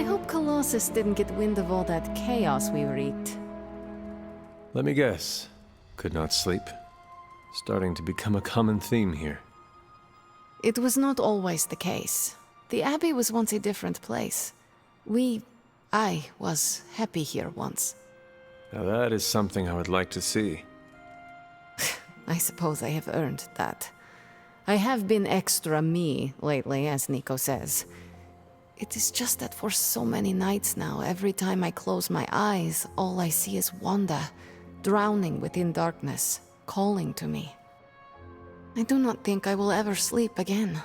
hope Colossus didn't get wind of all that chaos we wreaked. Let me guess. Could not sleep. Starting to become a common theme here. It was not always the case. The Abbey was once a different place. I was happy here once. Now that is something I would like to see. I suppose I have earned that. I have been extra me lately, as Nico says. It is just that for so many nights now, every time I close my eyes, all I see is Wanda, drowning within darkness, calling to me. I do not think I will ever sleep again.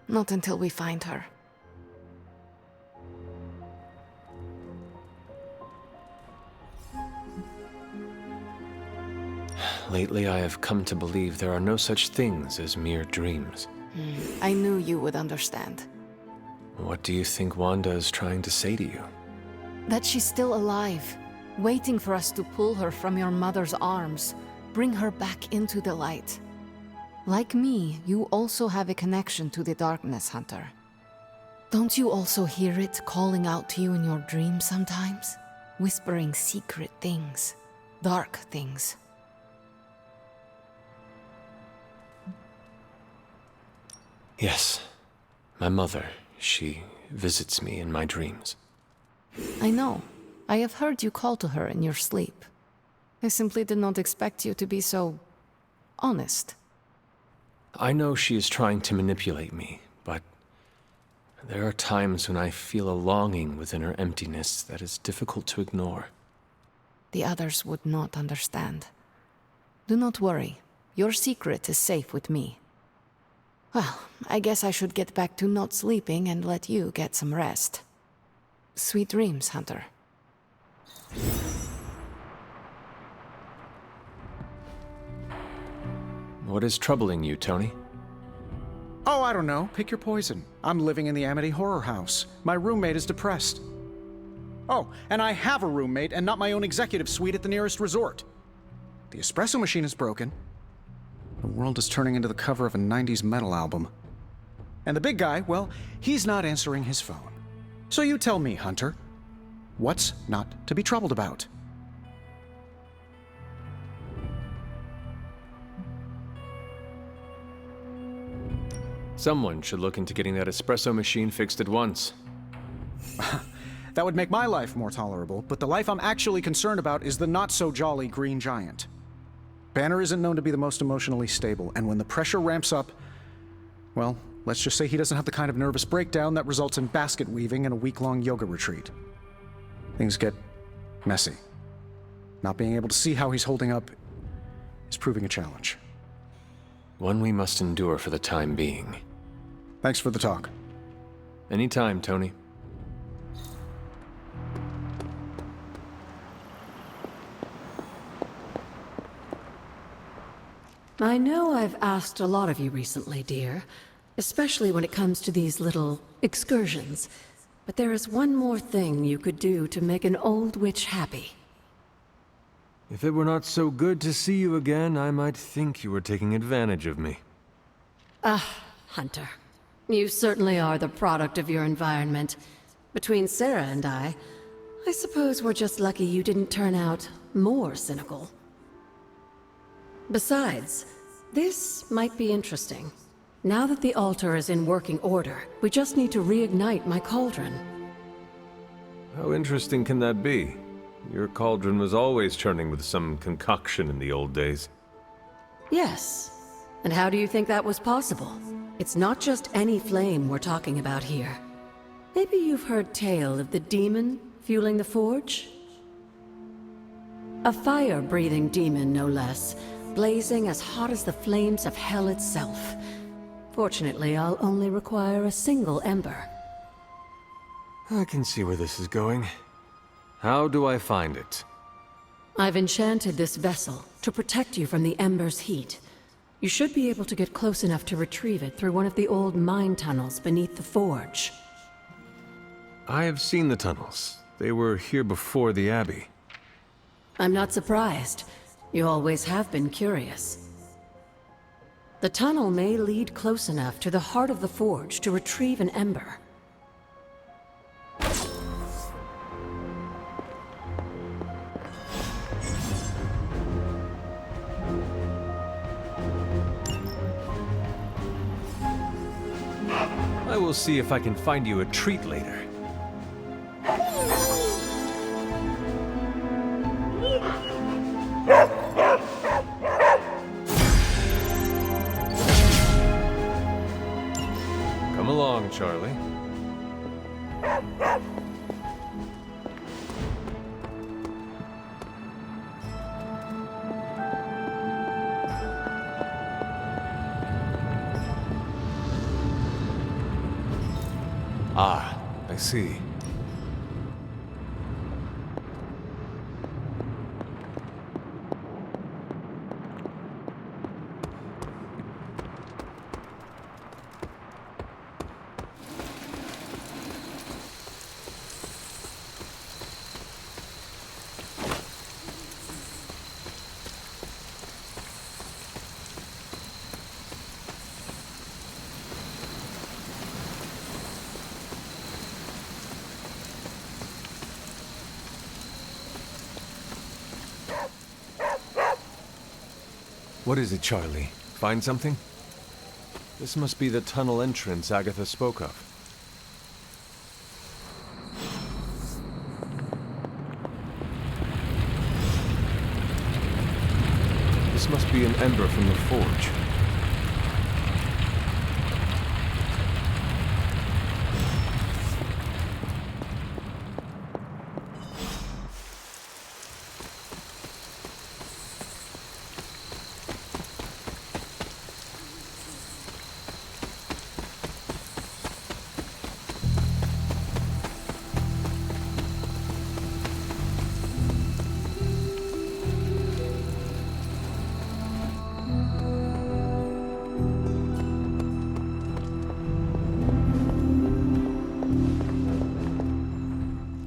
Not until we find her. Lately, I have come to believe there are no such things as mere dreams. I knew you would understand. What do you think Wanda is trying to say to you? That she's still alive, waiting for us to pull her from your mother's arms, bring her back into the light. Like me, you also have a connection to the darkness, Hunter. Don't you also hear it calling out to you in your dreams sometimes? Whispering secret things, dark things. Yes. My mother, she visits me in my dreams. I know. I have heard you call to her in your sleep. I simply did not expect you to be so honest. I know she is trying to manipulate me, but there are times when I feel a longing within her emptiness that is difficult to ignore. The others would not understand. Do not worry. Your secret is safe with me. Well, I guess I should get back to not sleeping and let you get some rest. Sweet dreams, Hunter. What is troubling you, Tony? Oh, I don't know. Pick your poison. I'm living in the Amity Horror House. My roommate is depressed. Oh, and I have a roommate and not my own executive suite at the nearest resort. The espresso machine is broken. The world is turning into the cover of a 90s metal album. And the big guy, well, he's not answering his phone. So you tell me, Hunter, what's not to be troubled about? Someone should look into getting that espresso machine fixed at once. That would make my life more tolerable, but the life I'm actually concerned about is the not-so-jolly Green Giant. Banner isn't known to be the most emotionally stable, and when the pressure ramps up, well, let's just say he doesn't have the kind of nervous breakdown that results in basket weaving and a week-long yoga retreat. Things get messy. Not being able to see how he's holding up is proving a challenge. One we must endure for the time being. Thanks for the talk. Anytime, Tony. I know I've asked a lot of you recently, dear, especially when it comes to these little excursions. But there is one more thing you could do to make an old witch happy. If it were not so good to see you again, I might think you were taking advantage of me. Hunter, you certainly are the product of your environment. Between Sarah and I suppose we're just lucky you didn't turn out more cynical. Besides, this might be interesting. Now that the altar is in working order, we just need to reignite my cauldron. How interesting can that be? Your cauldron was always churning with some concoction in the old days. Yes. And how do you think that was possible? It's not just any flame we're talking about here. Maybe you've heard tale of the demon fueling the forge? A fire-breathing demon, no less, blazing as hot as the flames of hell itself. Fortunately, I'll only require a single ember. I can see where this is going. How do I find it? I've enchanted this vessel to protect you from the ember's heat. You should be able to get close enough to retrieve it through one of the old mine tunnels beneath the forge. I have seen the tunnels. They were here before the Abbey. I'm not surprised. You always have been curious. The tunnel may lead close enough to the heart of the forge to retrieve an ember. will see if I can find you a treat later. Come along, Charlie. Ah, I see. What is it, Charlie? Find something? This must be the tunnel entrance Agatha spoke of. This must be an ember from the forge.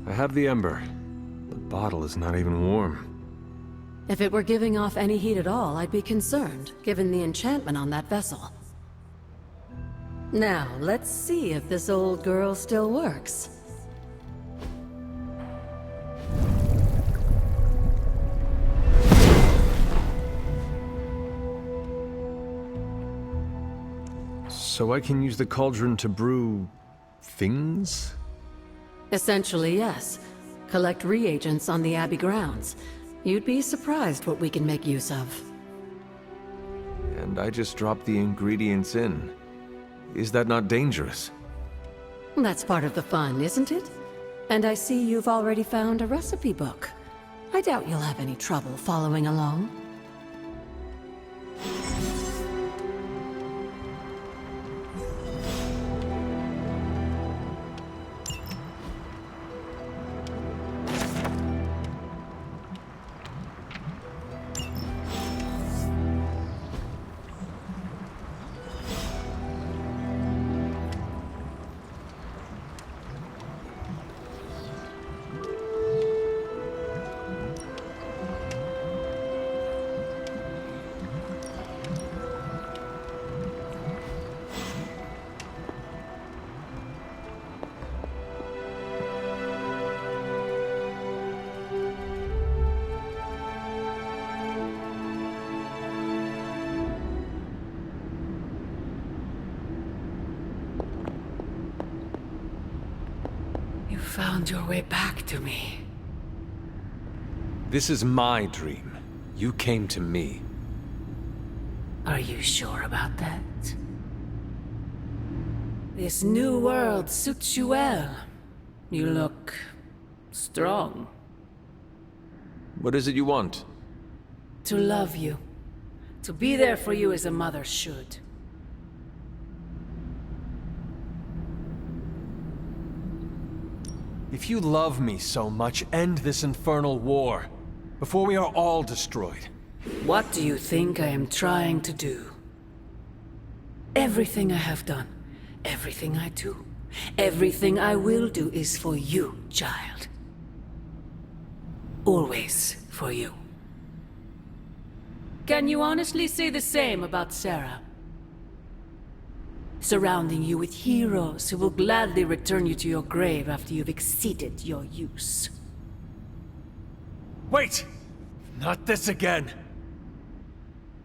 I have the ember. The bottle is not even warm. If it were giving off any heat at all, I'd be concerned, given the enchantment on that vessel. Now, let's see if this old girl still works. So I can use the cauldron to brew... things? Essentially, yes. Collect reagents on the Abbey grounds. You'd be surprised what we can make use of. And I just drop the ingredients in. Is that not dangerous? That's part of the fun, isn't it? And I see you've already found a recipe book. I doubt you'll have any trouble following along. You found your way back to me. This is my dream. You came to me. Are you sure about that? This new world suits you well. You look... strong. What is it you want? To love you. To be there for you as a mother should. If you love me so much, end this infernal war, before we are all destroyed. What do you think I am trying to do? Everything I have done, everything I do, everything I will do is for you, child. Always for you. Can you honestly say the same about Sarah? Surrounding you with heroes who will gladly return you to your grave after you've exceeded your use. Wait! Not this again!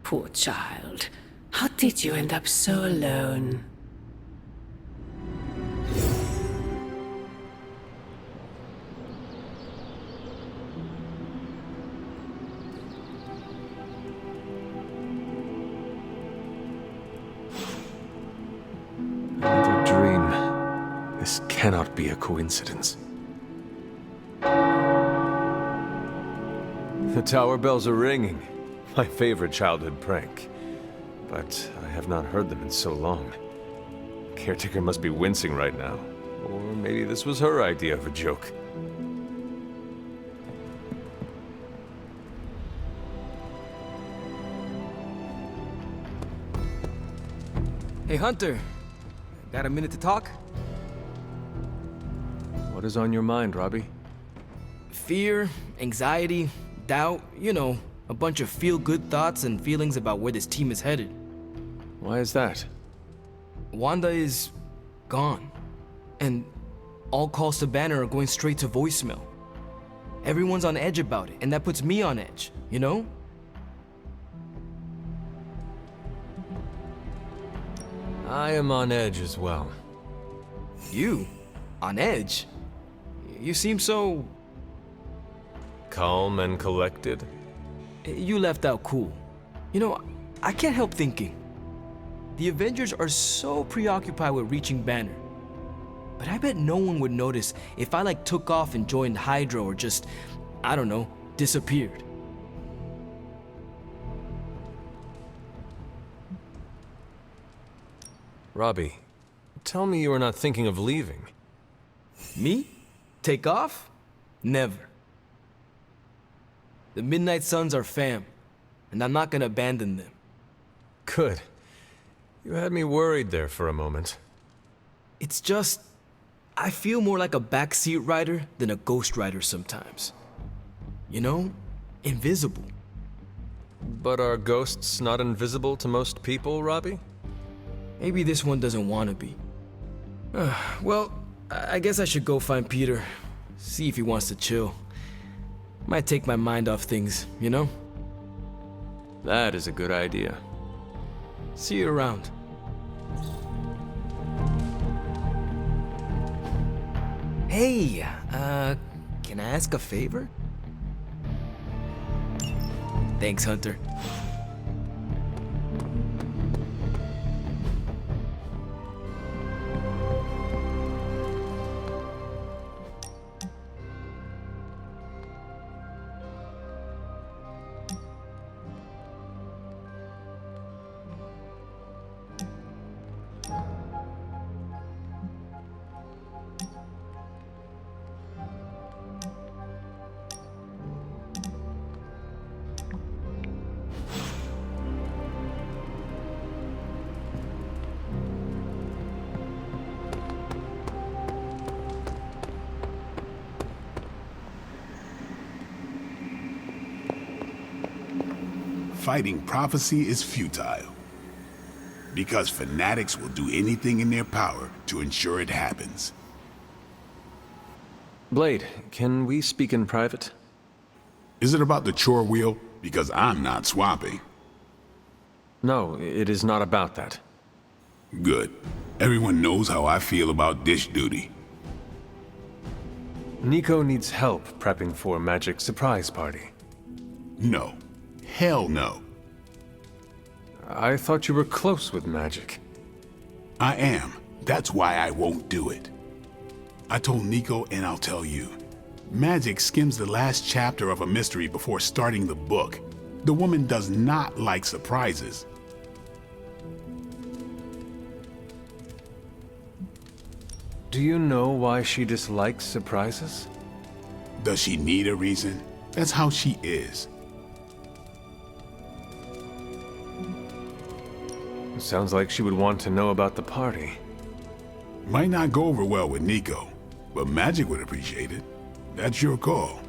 Poor child. How did you end up so alone? cannot be a coincidence. The tower bells are ringing. My favorite childhood prank. But I have not heard them in so long. Caretaker must be wincing right now. Or maybe this was her idea of a joke. Hey, Hunter. Got a minute to talk? What is on your mind, Robbie? Fear, anxiety, doubt, you know, a bunch of feel-good thoughts and feelings about where this team is headed. Why is that? Wanda is gone. And all calls to Banner are going straight to voicemail. Everyone's on edge about it, and that puts me on edge, you know? I am on edge as well. You? On edge? You seem so... Calm and collected? You left out cool. You know, I can't help thinking. The Avengers are so preoccupied with reaching Banner. But I bet no one would notice if I took off and joined Hydra or just, I don't know, disappeared. Robbie, tell me you are not thinking of leaving. Me? Take off? Never. The Midnight Suns are fam, and I'm not gonna abandon them. Good. You had me worried there for a moment. It's just, I feel more like a backseat rider than a ghost rider sometimes. You know? Invisible. But are ghosts not invisible to most people, Robbie? Maybe this one doesn't want to be. Well, I guess I should go find Peter. See if he wants to chill. Might take my mind off things, you know? That is a good idea. See you around. Hey, can I ask a favor? Thanks, Hunter. Fighting prophecy is futile. Because fanatics will do anything in their power to ensure it happens. Blade, can we speak in private? Is it about the chore wheel? Because I'm not swapping. No, it is not about that. Good. Everyone knows how I feel about dish duty. Nico needs help prepping for a magic surprise party. No. Hell no. I thought you were close with magic. I am. That's why I won't do it. I told Nico and I'll tell you. Magic skims the last chapter of a mystery before starting the book. The woman does not like surprises. Do you know why she dislikes surprises? Does she need a reason? That's how she is. Sounds like she would want to know about the party. Might not go over well with Nico, but Magic would appreciate it. That's your call.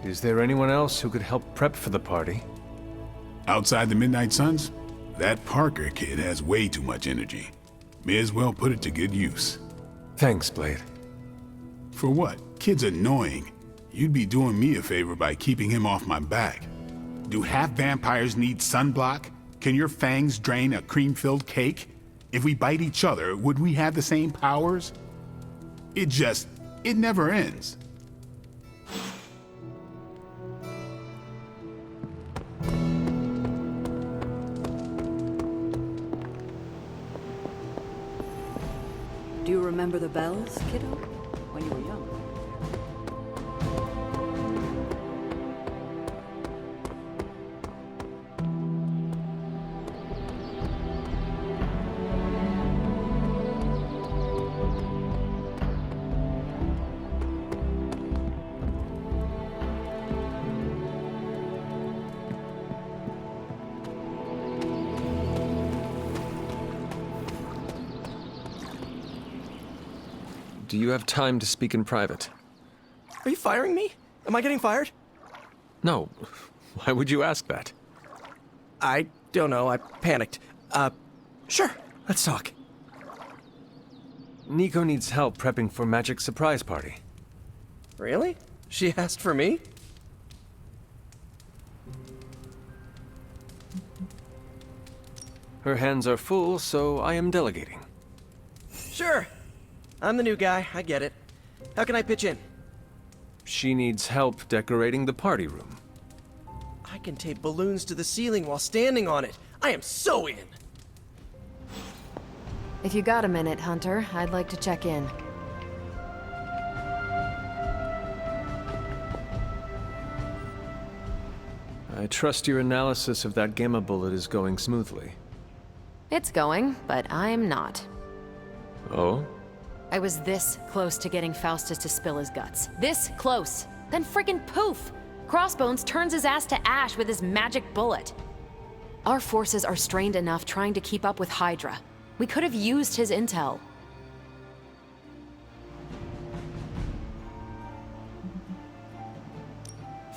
Is there anyone else who could help prep for the party? Outside the Midnight Suns, that Parker kid has way too much energy. May as well put it to good use. Thanks, Blade. For what? Kid's annoying. You'd be doing me a favor by keeping him off my back. Do half vampires need sunblock? Can your fangs drain a cream-filled cake? If we bite each other, would we have the same powers? It never ends. Do you remember the bells, kiddo? When you were young? Do you have time to speak in private? Are you firing me? Am I getting fired? No. Why would you ask that? I don't know. I panicked. Sure. Let's talk. Nico needs help prepping for Magic's surprise party. Really? She asked for me? Her hands are full, so I am delegating. Sure. I'm the new guy. I get it. How can I pitch in? She needs help decorating the party room. I can tape balloons to the ceiling while standing on it. I am so in. If you got a minute, Hunter, I'd like to check in. I trust your analysis of that gamma bullet is going smoothly. It's going, but I'm not. Oh? I was this close to getting Faustus to spill his guts. This close! Then friggin' poof! Crossbones turns his ass to ash with his magic bullet. Our forces are strained enough trying to keep up with Hydra. We could have used his intel.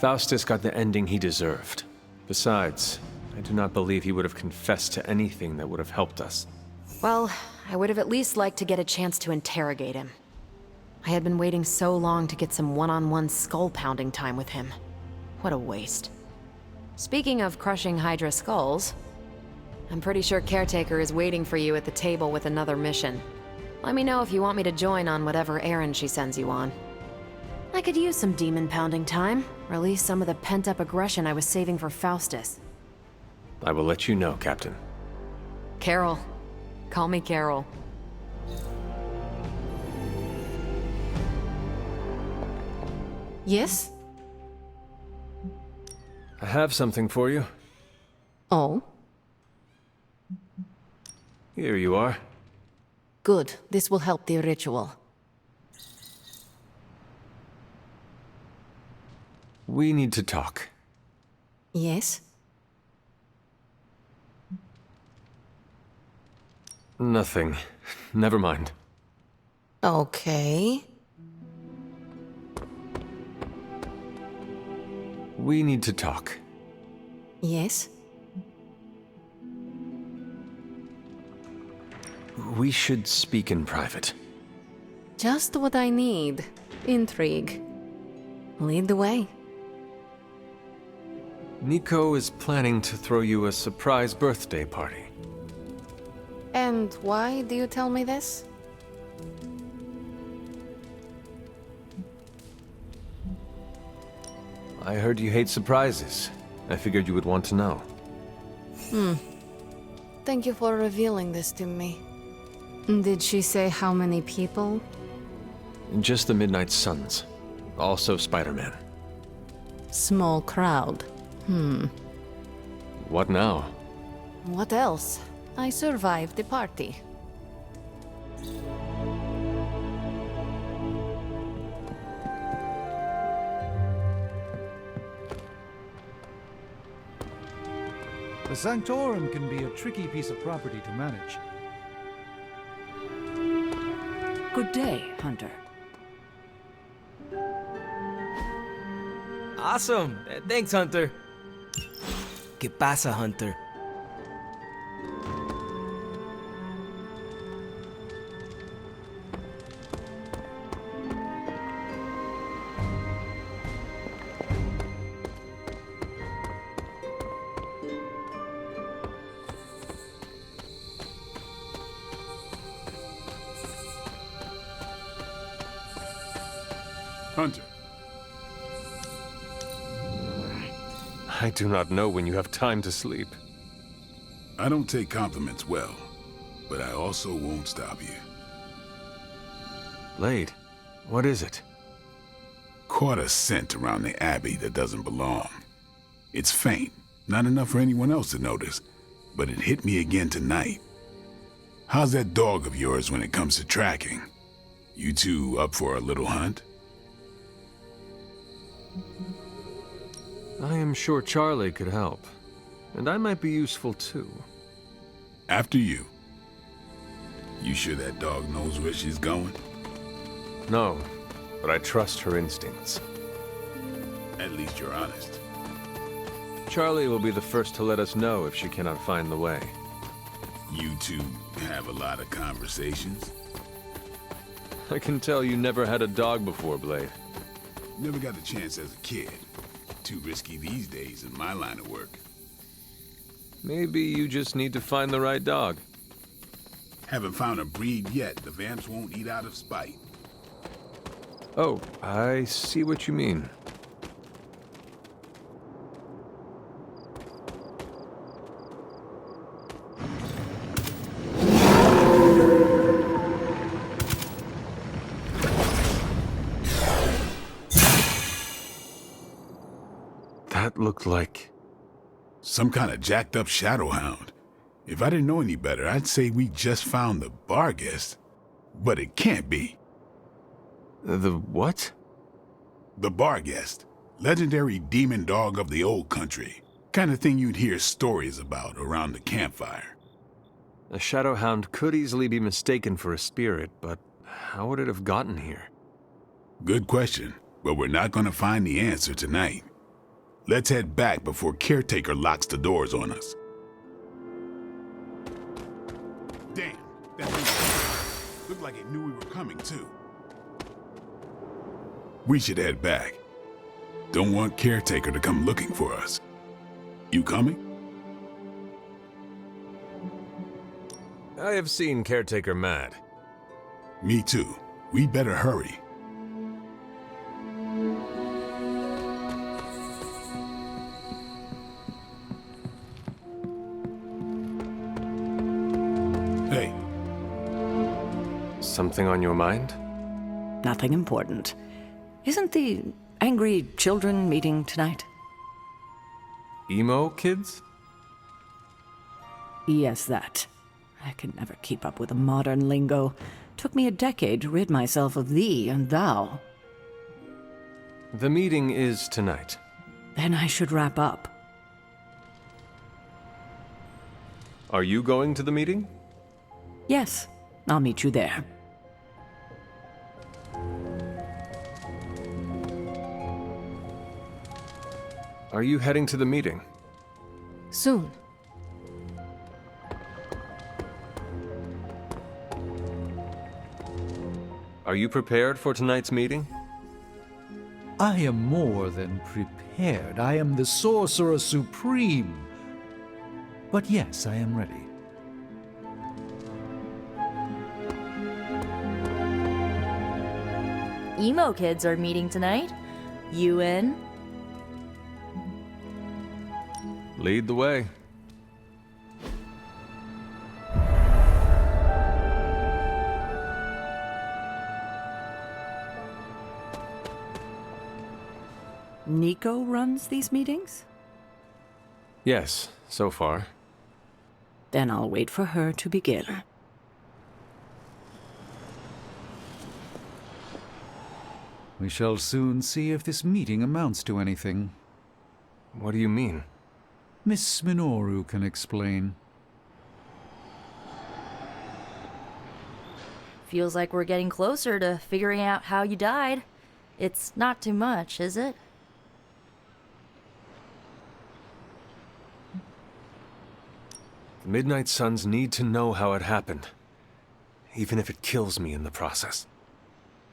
Faustus got the ending he deserved. Besides, I do not believe he would have confessed to anything that would have helped us. Well, I would have at least liked to get a chance to interrogate him. I had been waiting so long to get some one-on-one skull-pounding time with him. What a waste. Speaking of crushing Hydra skulls, I'm pretty sure Caretaker is waiting for you at the table with another mission. Let me know if you want me to join on whatever errand she sends you on. I could use some demon-pounding time, release some of the pent-up aggression I was saving for Faustus. I will let you know, Captain. Carol. Call me Carol. Yes? I have something for you. Oh? Here you are. Good. This will help the ritual. We need to talk. Yes? Nothing. Never mind. Okay. We need to talk. Yes? We should speak in private. Just what I need. Intrigue. Lead the way. Nico is planning to throw you a surprise birthday party. And why do you tell me this? I heard you hate surprises. I figured you would want to know. Thank you for revealing this to me. Did she say how many people? Just the Midnight Suns. Also Spider-Man. Small crowd. What now? What else? I survived the party. The Sanctorum can be a tricky piece of property to manage. Good day, Hunter. Awesome! Thanks, Hunter. ¿Qué pasa, Hunter? Hunter, I do not know when you have time to sleep. I don't take compliments well, but I also won't stop you. Blade, what is it? Caught a scent around the Abbey that doesn't belong. It's faint, not enough for anyone else to notice, but it hit me again tonight. How's that dog of yours when it comes to tracking? You two up for a little hunt? I am sure Charlie could help, and I might be useful too. After you. You sure that dog knows where she's going? No, but I trust her instincts. At least you're honest. Charlie will be the first to let us know if she cannot find the way. You two have a lot of conversations? I can tell you never had a dog before, Blade. Never got the chance as a kid. Too risky these days in my line of work. Maybe you just need to find the right dog. Haven't found a breed yet the vamps won't eat out of spite. Oh, I see what you mean. That looked like... some kind of jacked up shadowhound. If I didn't know any better, I'd say we just found the Barghest. But it can't be. The what? The Barghest. Legendary demon dog of the old country. Kind of thing you'd hear stories about around the campfire. A shadowhound could easily be mistaken for a spirit, but how would it have gotten here? Good question, but we're not gonna find the answer tonight. Let's head back before Caretaker locks the doors on us. Damn, that thing looked like it knew we were coming too. We should head back. Don't want Caretaker to come looking for us. You coming? I have seen Caretaker mad. Me too. We better hurry. Hey. Something on your mind? Nothing important. Isn't the angry children meeting tonight? Emo kids? Yes, that. I can never keep up with the modern lingo. Took me a decade to rid myself of thee and thou. The meeting is tonight. Then I should wrap up. Are you going to the meeting? Yes, I'll meet you there. Are you heading to the meeting? Soon. Are you prepared for tonight's meeting? I am more than prepared. I am the Sorcerer Supreme. But yes, I am ready. Emo kids are meeting tonight. You in? Lead the way. Nico runs these meetings? Yes, so far. Then I'll wait for her to begin. We shall soon see if this meeting amounts to anything. What do you mean? Miss Minoru can explain. Feels like we're getting closer to figuring out how you died. It's not too much, is it? The Midnight Suns need to know how it happened, even if it kills me in the process.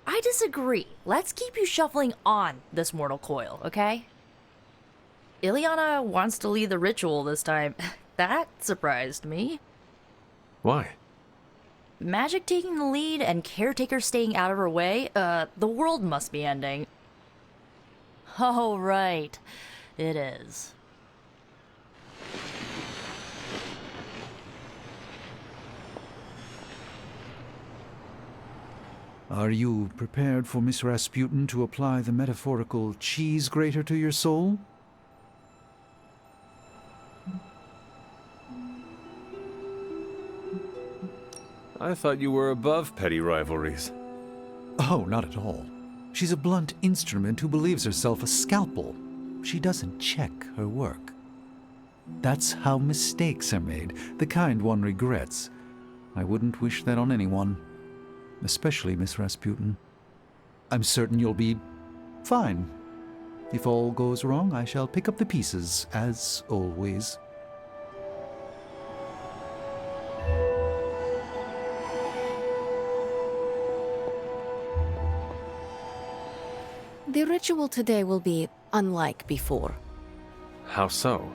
I disagree. Let's keep you shuffling on this mortal coil, okay? Ileana wants to lead the ritual this time. That surprised me. Why? Magic taking the lead and Caretaker staying out of her way? The world must be ending. Oh, right. It is. Are you prepared for Miss Rasputin to apply the metaphorical cheese grater to your soul? I thought you were above petty rivalries. Oh, not at all. She's a blunt instrument who believes herself a scalpel. She doesn't check her work. That's how mistakes are made, the kind one regrets. I wouldn't wish that on anyone, especially Miss Rasputin. I'm certain you'll be fine. If all goes wrong, I shall pick up the pieces, as always. The ritual today will be unlike before. How so?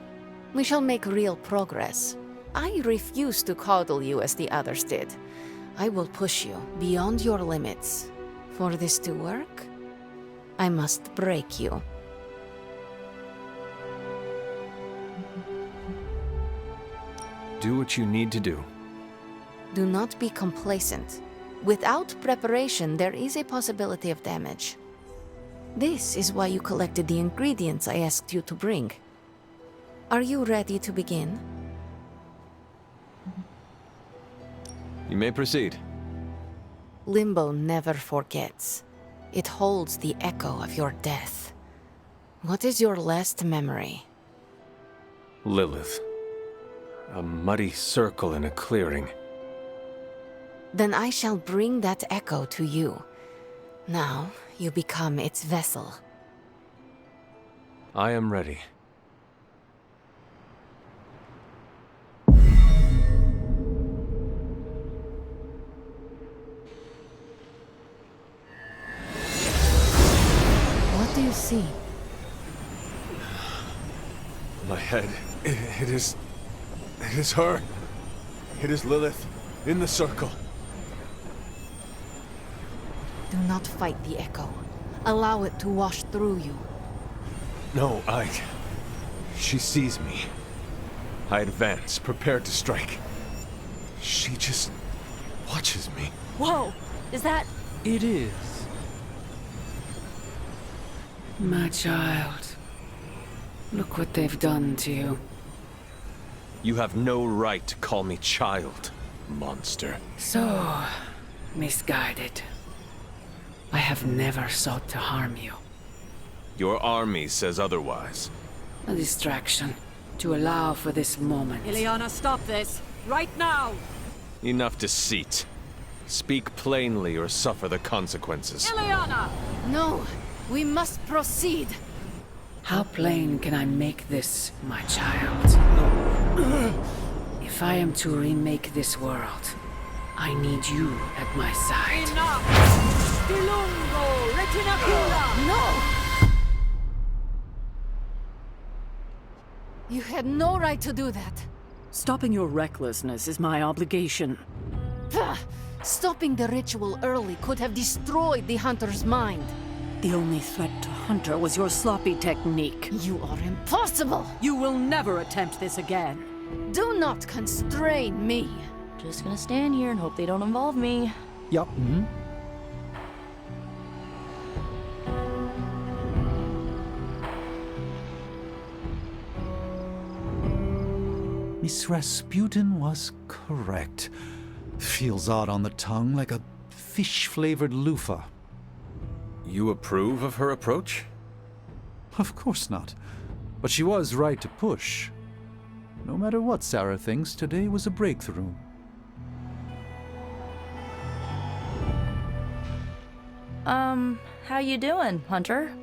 We shall make real progress. I refuse to coddle you as the others did. I will push you beyond your limits. For this to work, I must break you. Do what you need to do. Do not be complacent. Without preparation, there is a possibility of damage. This is why you collected the ingredients I asked you to bring. Are you ready to begin? You may proceed. Limbo never forgets. It holds the echo of your death. What is your last memory? Lilith. A muddy circle in a clearing. Then I shall bring that echo to you. Now, you become its vessel. I am ready. What do you see? My head. It is her. It is Lilith, in the circle. Do not fight the echo. Allow it to wash through you. No, She sees me. I advance, prepared to strike. She just watches me. Whoa! Is that... It is. My child. Look what they've done to you. You have no right to call me child, monster. So misguided. I have never sought to harm you. Your army says otherwise. A distraction to allow for this moment. Ileana, stop this! Right now! Enough deceit. Speak plainly or suffer the consequences. Ileana! No, we must proceed. How plain can I make this, my child? If I am to remake this world, I need you at my side. Enough! Dilungo retinacula! No! You had no right to do that. Stopping your recklessness is my obligation. Pah! Stopping the ritual early could have destroyed the hunter's mind. The only threat to Hunter was your sloppy technique. You are impossible! You will never attempt this again. Do not constrain me. Just gonna stand here and hope they don't involve me. Yup. Miss Rasputin was correct. Feels odd on the tongue, like a fish-flavored loofah. You approve of her approach? Of course not. But she was right to push. No matter what Sarah thinks, today was a breakthrough. How you doing, Hunter?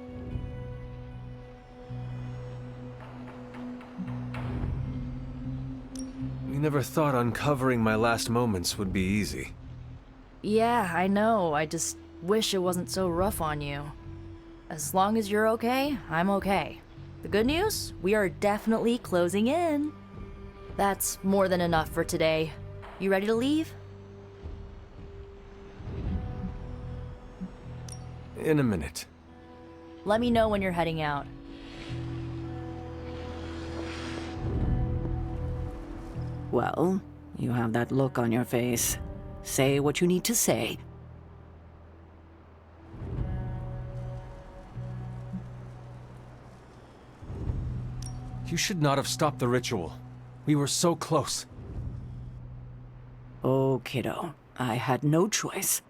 We never thought uncovering my last moments would be easy. Yeah, I know. I just wish it wasn't so rough on you. As long as you're okay, I'm okay. The good news? We are definitely closing in. That's more than enough for today. You ready to leave? In a minute. Let me know when you're heading out. Well, you have that look on your face. Say what you need to say. You should not have stopped the ritual. We were so close. Oh, kiddo, I had no choice.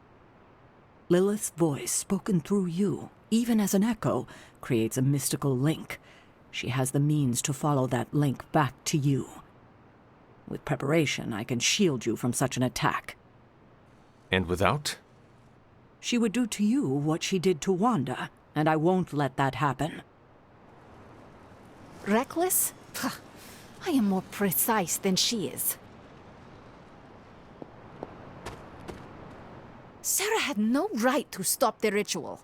Lilith's voice, spoken through you, even as an echo, creates a mystical link. She has the means to follow that link back to you. With preparation, I can shield you from such an attack. And without? She would do to you what she did to Wanda, and I won't let that happen. Reckless? Pah, I am more precise than she is. Sarah had no right to stop the ritual.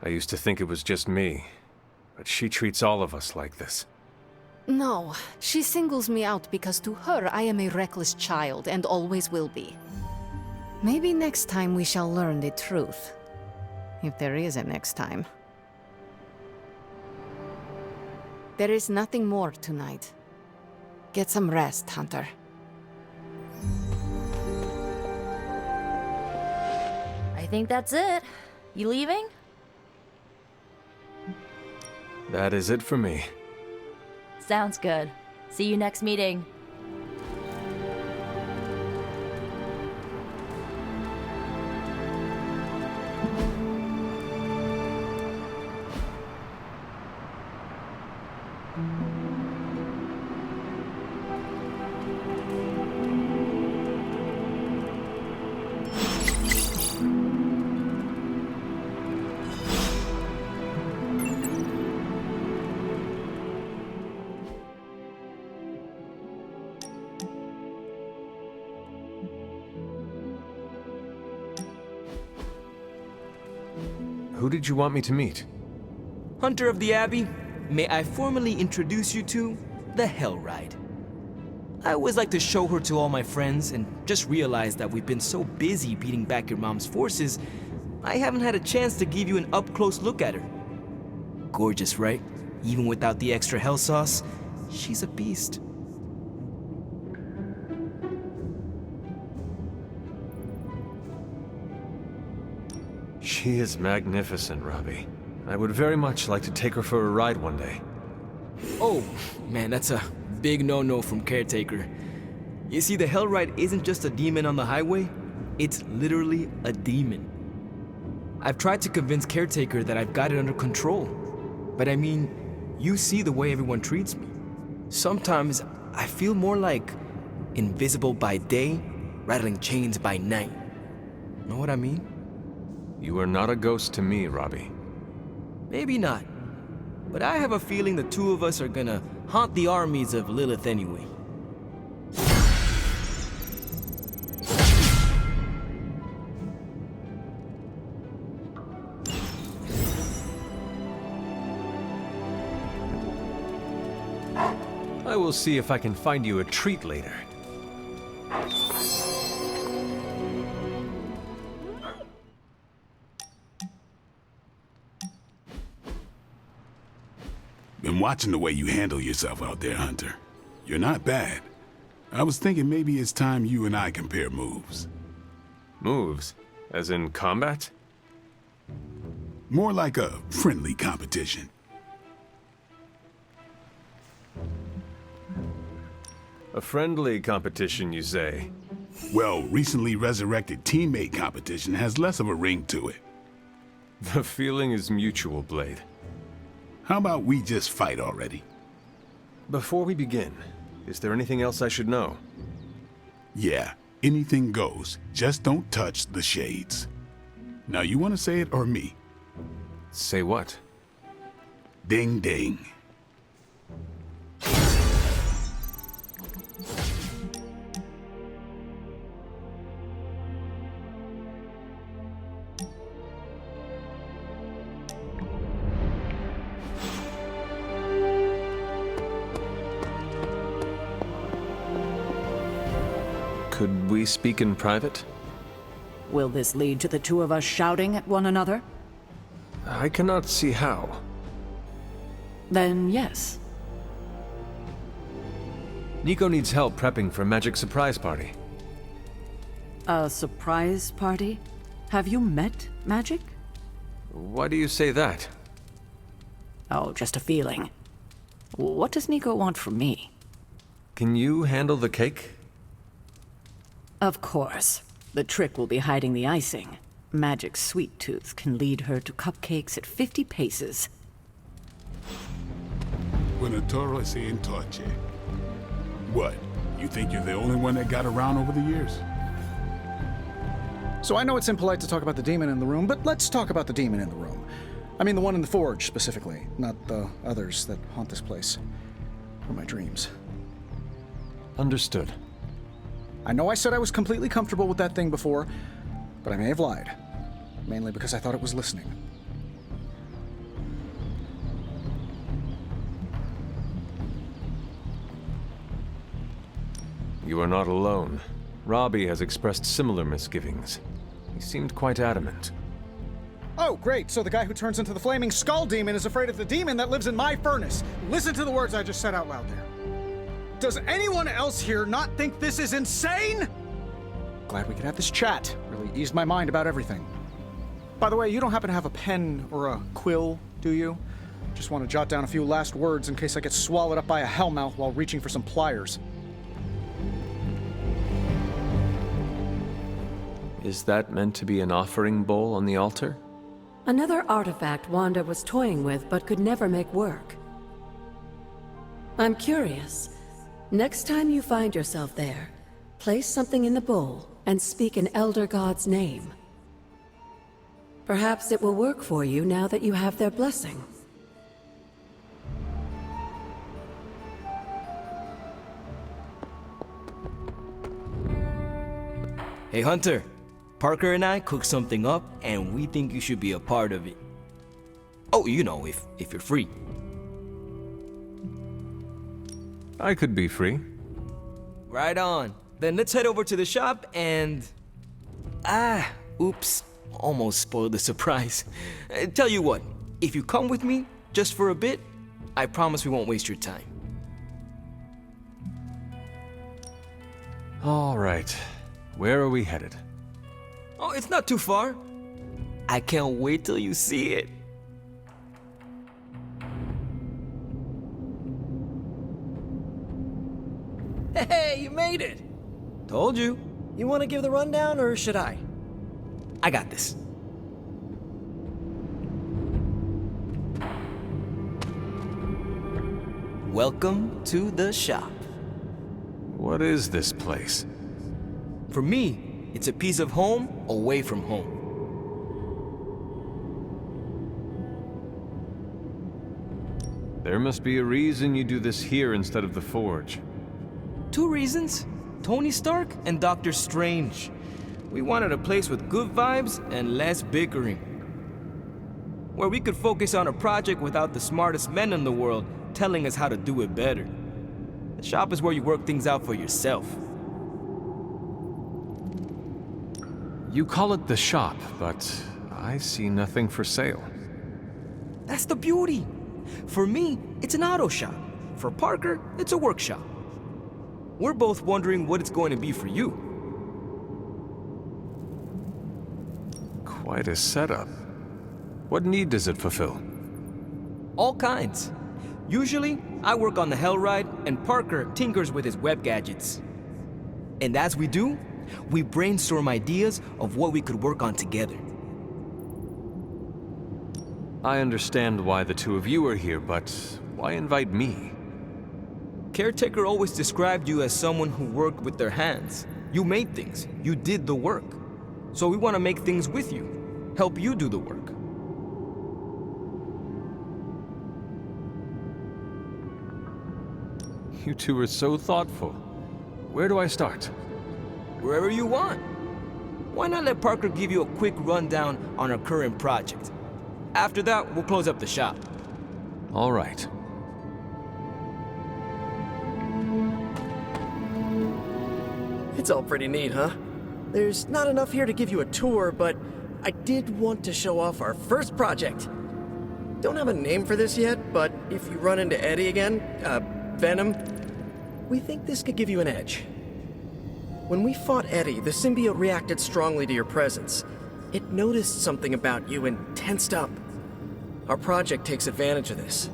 I used to think it was just me, but she treats all of us like this. No, she singles me out because to her I am a reckless child and always will be. Maybe next time we shall learn the truth. If there is a next time. There is nothing more tonight. Get some rest, Hunter. I think that's it. You leaving? That is it for me. Sounds good. See you next meeting. Who did you want me to meet? Hunter of the Abbey, may I formally introduce you to the Hell Ride. I always like to show her to all my friends, and just realized that we've been so busy beating back your mom's forces, I haven't had a chance to give you an up-close look at her. Gorgeous, right? Even without the extra hell sauce, she's a beast. She is magnificent, Robbie. I would very much like to take her for a ride one day. Oh, man, that's a big no-no from Caretaker. You see, the Hell Ride isn't just a demon on the highway, it's literally a demon. I've tried to convince Caretaker that I've got it under control. But I mean, you see the way everyone treats me. Sometimes I feel more like invisible by day, rattling chains by night. Know what I mean? You are not a ghost to me, Robbie. Maybe not. But I have a feeling the two of us are gonna haunt the armies of Lilith anyway. I will see if I can find you a treat later. Been watching the way you handle yourself out there, Hunter. You're not bad. I was thinking maybe it's time you and I compare moves. Moves? As in combat? More like a friendly competition. A friendly competition, you say? Well, recently resurrected teammate competition has less of a ring to it. The feeling is mutual, Blade. How about we just fight already? Before we begin, is there anything else I should know? Yeah, anything goes. Just don't touch the shades. Now, you want to say it or me? Say what? Ding ding. Could we speak in private? Will this lead to the two of us shouting at one another? I cannot see how. Then yes. Nico needs help prepping for a magic surprise party. A surprise party? Have you met magic? Why do you say that? Oh, just a feeling. What does Nico want from me? Can you handle the cake? Of course. The trick will be hiding the icing. Magic Sweet Tooth can lead her to cupcakes at 50 paces. Buena torre sin torche. What? You think you're the only one that got around over the years? So I know it's impolite to talk about the demon in the room, but let's talk about the demon in the room. I mean the one in the forge, specifically, not the others that haunt this place. Or my dreams. Understood. I know I said I was completely comfortable with that thing before, but I may have lied. Mainly because I thought it was listening. You are not alone. Robbie has expressed similar misgivings. He seemed quite adamant. Oh, great, so the guy who turns into the flaming skull demon is afraid of the demon that lives in my furnace. Listen to the words I just said out loud there. Does anyone else here not think this is insane? Glad we could have this chat. Really eased my mind about everything. By the way, you don't happen to have a pen or a quill, do you? Just want to jot down a few last words in case I get swallowed up by a hellmouth while reaching for some pliers. Is that meant to be an offering bowl on the altar? Another artifact Wanda was toying with but could never make work. I'm curious. Next time you find yourself there, place something in the bowl and speak an Elder God's name. Perhaps it will work for you now that you have their blessing. Hey, Hunter. Parker and I cooked something up, and we think you should be a part of it. Oh, you know, if you're free. I could be free. Right on. Then let's head over to the shop and... oops. Almost spoiled the surprise. Tell you what, if you come with me, just for a bit, I promise we won't waste your time. All right. Where are we headed? Oh, it's not too far. I can't wait till you see it. Hey, you made it! Told you. You want to give the rundown, or should I? I got this. Welcome to the shop. What is this place? For me, it's a piece of home away from home. There must be a reason you do this here instead of the forge. 2 reasons. Tony Stark and Doctor Strange. We wanted a place with good vibes and less bickering. Where we could focus on a project without the smartest men in the world telling us how to do it better. The shop is where you work things out for yourself. You call it the shop, but I see nothing for sale. That's the beauty. For me, it's an auto shop. For Parker, it's a workshop. We're both wondering what it's going to be for you. Quite a setup. What need does it fulfill? All kinds. Usually, I work on the Hellride, and Parker tinkers with his web gadgets. And as we do, we brainstorm ideas of what we could work on together. I understand why the two of you are here, but why invite me? Caretaker always described you as someone who worked with their hands. You made things. You did the work. So we want to make things with you. Help you do the work. You two are so thoughtful. Where do I start? Wherever you want. Why not let Parker give you a quick rundown on our current project? After that, we'll close up the shop. All right. It's all pretty neat, huh? There's not enough here to give you a tour, but I did want to show off our first project. Don't have a name for this yet, but if you run into Eddie again, Venom, we think this could give you an edge. When we fought Eddie, the symbiote reacted strongly to your presence. It noticed something about you and tensed up. Our project takes advantage of this.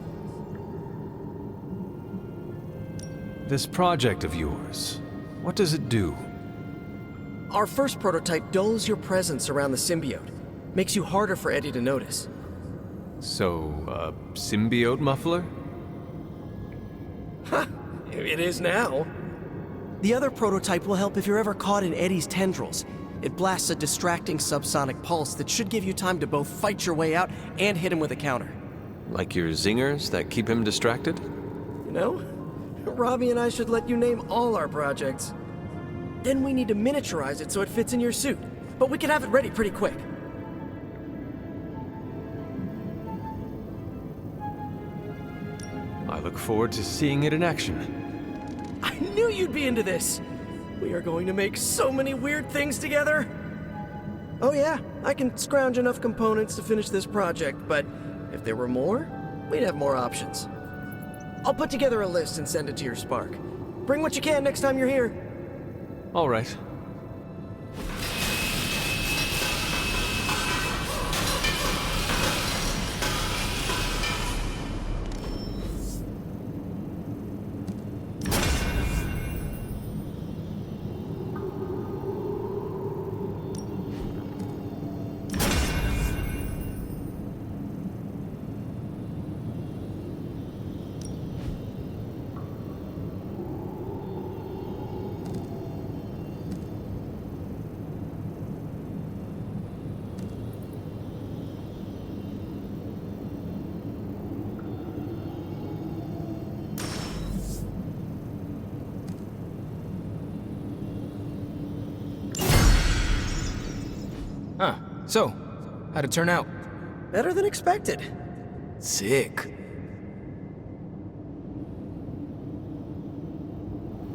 This project of yours, what does it do? Our first prototype dulls your presence around the symbiote. Makes you harder for Eddie to notice. So, symbiote muffler? Ha! It is now. The other prototype will help if you're ever caught in Eddie's tendrils. It blasts a distracting subsonic pulse that should give you time to both fight your way out and hit him with a counter. Like your zingers that keep him distracted? You know, Robbie and I should let you name all our projects. Then we need to miniaturize it so it fits in your suit. But we can have it ready pretty quick. I look forward to seeing it in action. I knew you'd be into this! We are going to make so many weird things together! Oh yeah, I can scrounge enough components to finish this project, but if there were more, we'd have more options. I'll put together a list and send it to your Spark. Bring what you can next time you're here. All right. Huh. So, how'd it turn out? Better than expected. Sick.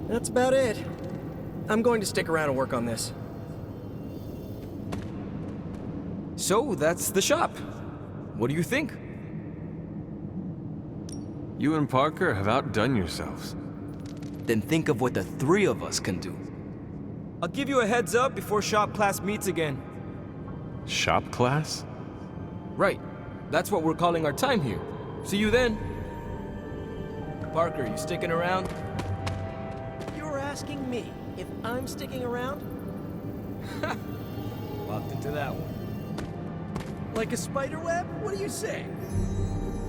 That's about it. I'm going to stick around and work on this. So, that's the shop. What do you think? You and Parker have outdone yourselves. Then think of what the three of us can do. I'll give you a heads up before shop class meets again. Shop class? Right. That's what we're calling our time here. See you then. Parker, you sticking around? You're asking me if I'm sticking around? Walked into that one. Like a spider web? What do you say?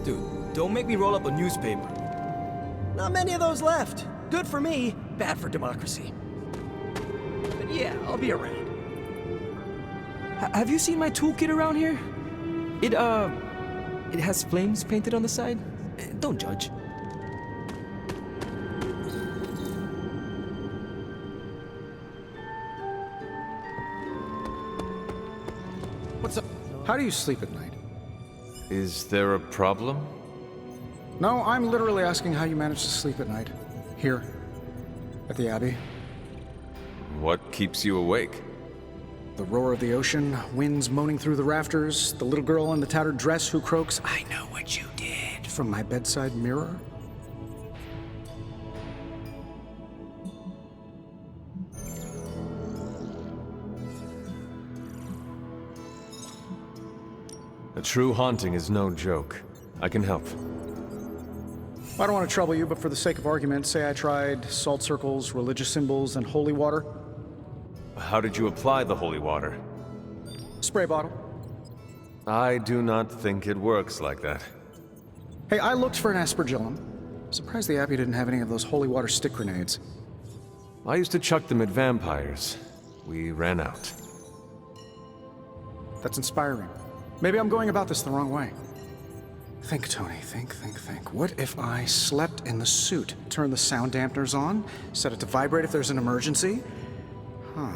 Dude, don't make me roll up a newspaper. Not many of those left. Good for me, bad for democracy. But yeah, I'll be around. Have you seen my toolkit around here? It has flames painted on the side. Don't judge. What's up? How do you sleep at night? Is there a problem? No, I'm literally asking how you manage to sleep at night. Here, at the Abbey. What keeps you awake? The roar of the ocean, winds moaning through the rafters, the little girl in the tattered dress who croaks, "I know what you did," from my bedside mirror. A true haunting is no joke. I can help. I don't want to trouble you, but for the sake of argument, say I tried salt circles, religious symbols, and holy water. How did you apply the holy water? Spray bottle. I do not think it works like that. Hey, I looked for an aspergillum. Surprised the Abbey didn't have any of those holy water stick grenades. I used to chuck them at vampires. We ran out. That's inspiring. Maybe I'm going about this the wrong way. Think, Tony, think. What if I slept in the suit? Turn the sound dampeners on? Set it to vibrate if there's an emergency? Huh.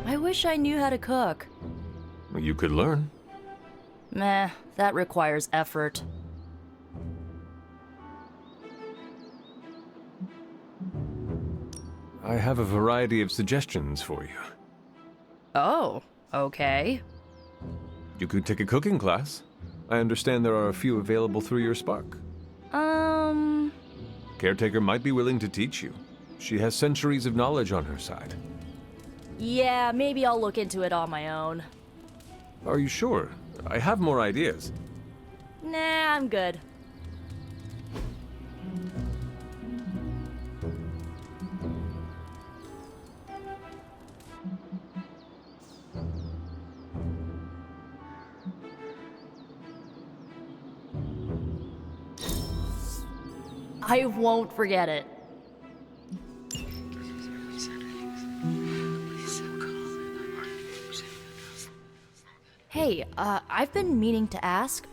I wish I knew how to cook. You could learn. Meh, that requires effort. I have a variety of suggestions for you. Oh, okay. You could take a cooking class. I understand there are a few available through your Spark. Caretaker might be willing to teach you. She has centuries of knowledge on her side. Yeah, maybe I'll look into it on my own. Are you sure? I have more ideas. Nah, I'm good. I won't forget it. Hey, I've been meaning to ask.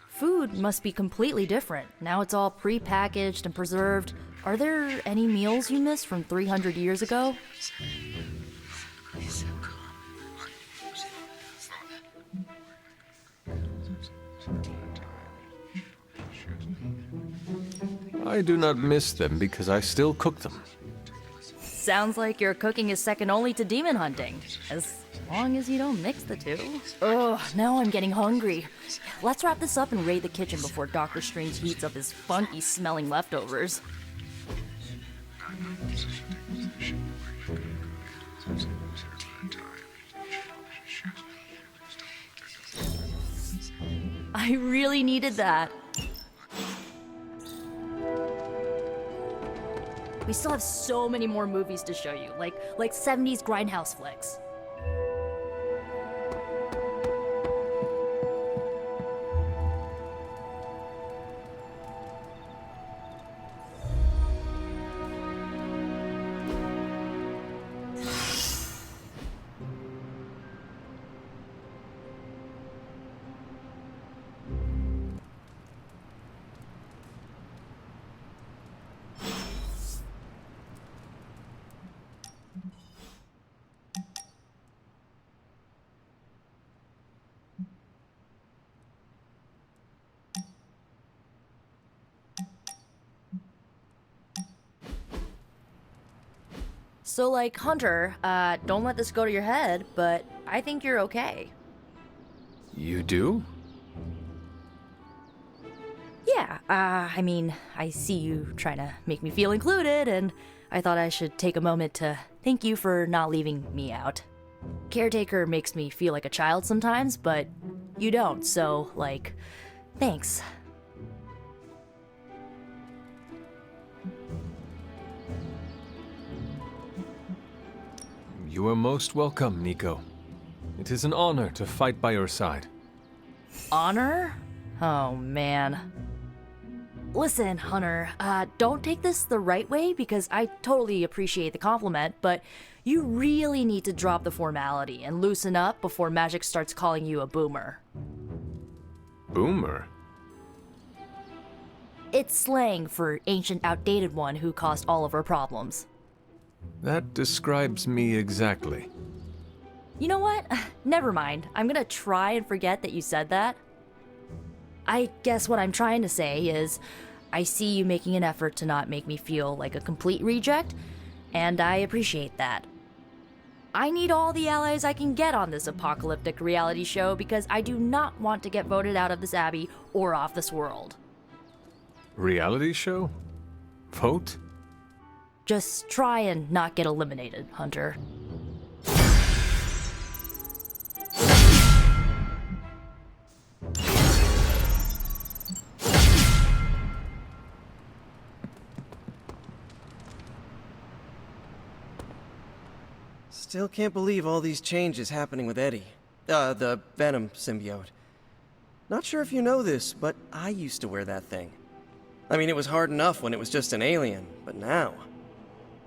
Food must be completely different. Now it's all pre-packaged and preserved. Are there any meals you miss from 300 years ago? I do not miss them because I still cook them. Sounds like your cooking is second only to demon hunting. As long as you don't mix the two. Ugh, now I'm getting hungry. Let's wrap this up and raid the kitchen before Dr. Strange heats up his funky smelling leftovers. I really needed that. We still have so many more movies to show you, like 70s grindhouse flicks. So, like, Hunter, don't let this go to your head, but I think you're okay. You do? Yeah, I mean, I see you trying to make me feel included, and I thought I should take a moment to thank you for not leaving me out. Caretaker makes me feel like a child sometimes, but you don't, so, like, thanks. You are most welcome, Nico. It is an honor to fight by your side. Honor? Oh, man. Listen, Hunter, don't take this the right way because I totally appreciate the compliment, but you really need to drop the formality and loosen up before magic starts calling you a boomer. Boomer? It's slang for ancient, outdated one who caused all of our problems. That describes me exactly. You know what? Never mind. I'm gonna try and forget that you said that. I guess what I'm trying to say is, I see you making an effort to not make me feel like a complete reject, and I appreciate that. I need all the allies I can get on this apocalyptic reality show because I do not want to get voted out of this abbey or off this world. Reality show? Vote? Just try and not get eliminated, Hunter. Still can't believe all these changes happening with Eddie. The Venom symbiote. Not sure if you know this, but I used to wear that thing. I mean, it was hard enough when it was just an alien, but now...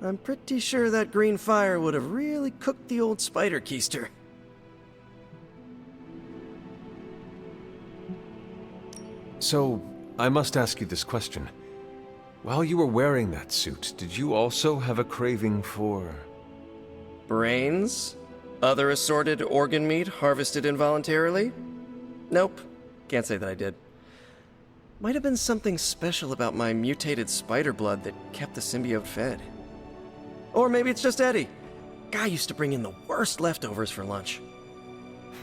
I'm pretty sure that green fire would have really cooked the old spider keister. So, I must ask you this question. While you were wearing that suit, did you also have a craving for... Brains? Other assorted organ meat harvested involuntarily? Nope. Can't say that I did. Might have been something special about my mutated spider blood that kept the symbiote fed. Or maybe it's just Eddie. Guy used to bring in the worst leftovers for lunch.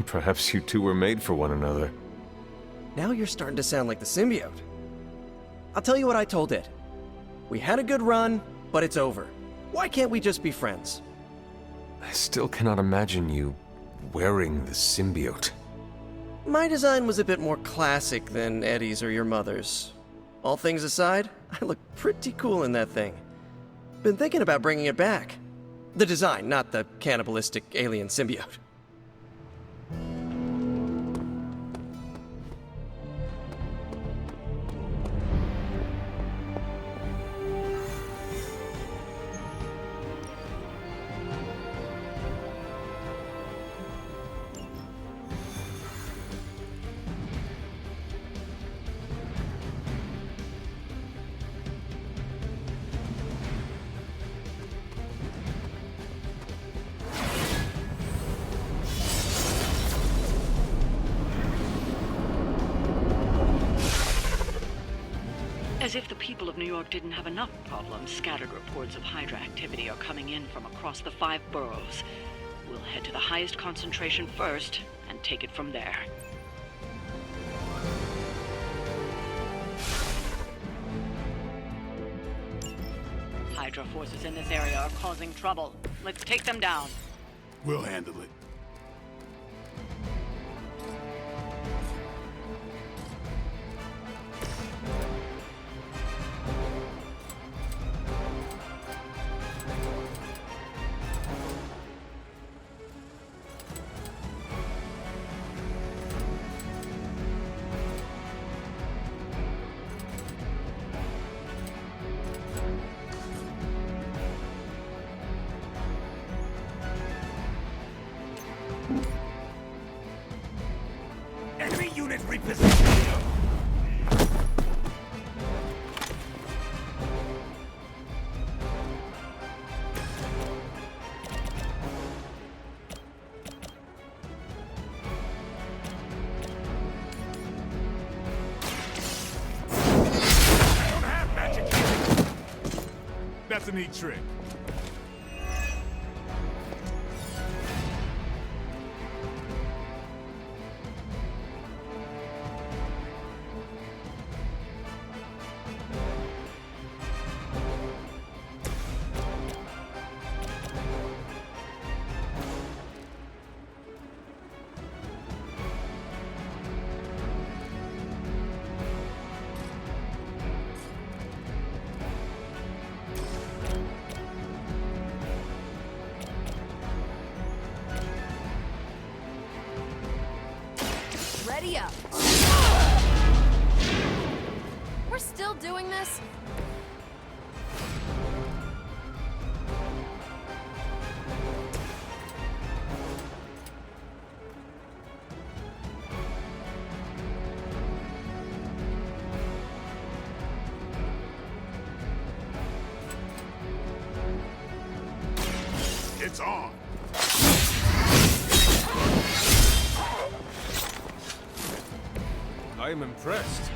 Perhaps you two were made for one another. Now you're starting to sound like the symbiote. I'll tell you what I told Ed. We had a good run, but it's over. Why can't we just be friends? I still cannot imagine you wearing the symbiote. My design was a bit more classic than Eddie's or your mother's. All things aside, I look pretty cool in that thing. Been thinking about bringing it back. The design, not the cannibalistic alien symbiote. As if the people of New York didn't have enough problems, scattered reports of Hydra activity are coming in from across the 5 boroughs. We'll head to the highest concentration first and take it from there. Hydra forces in this area are causing trouble. Let's take them down. We'll handle it. Enemy unit repositioning. I don't have magic. That's a neat trick. Ready up. We're still doing this? It's on. I am impressed.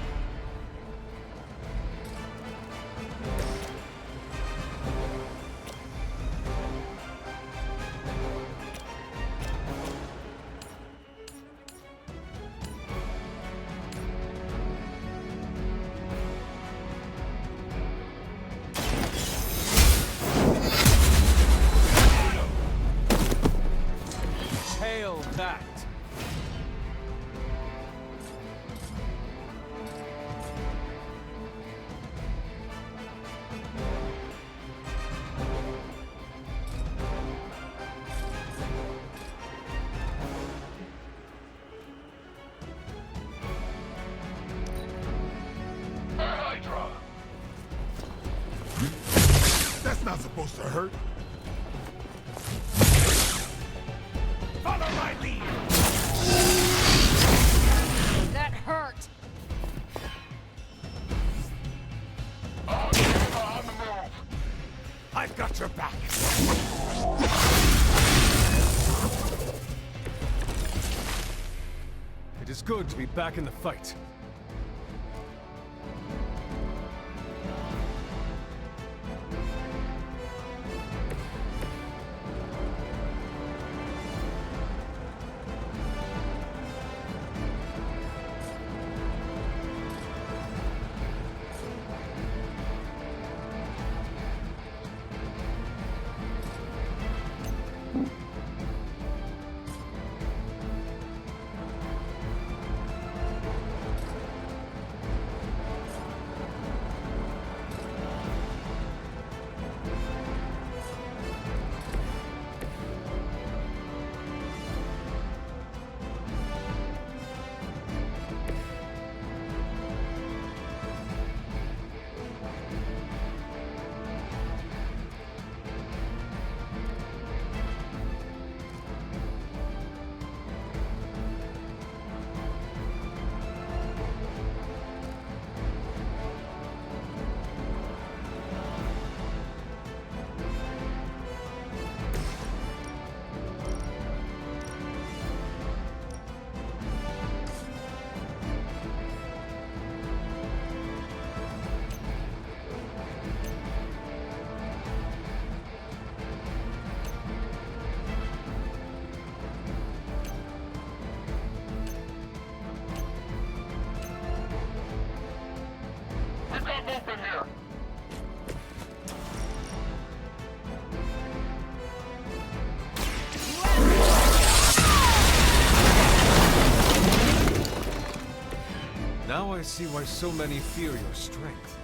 Hail that! That's not supposed to hurt. Follow my lead. That hurt. On the move. I've got your back. It is good to be back in the fight. Now I see why so many fear your strength.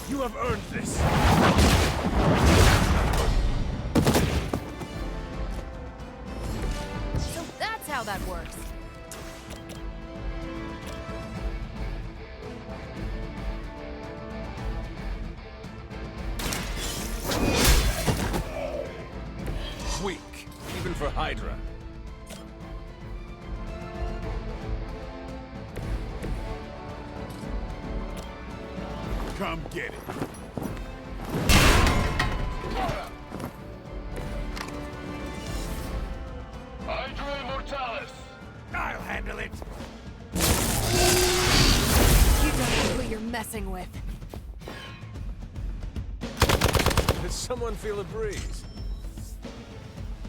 You have earned this. So that's how that works. Weak, even for Hydra. Come get it. Hydra Immortalis! I'll handle it! You don't know who you're messing with. Did someone feel a breeze?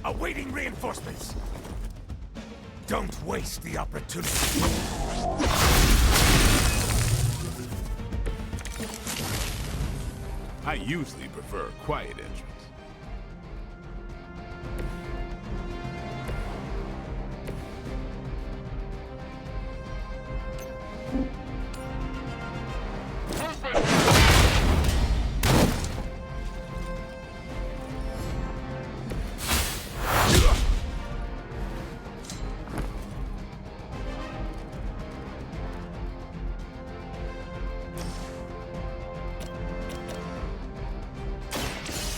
Awaiting reinforcements! Don't waste the opportunity! I usually prefer a quiet entrance.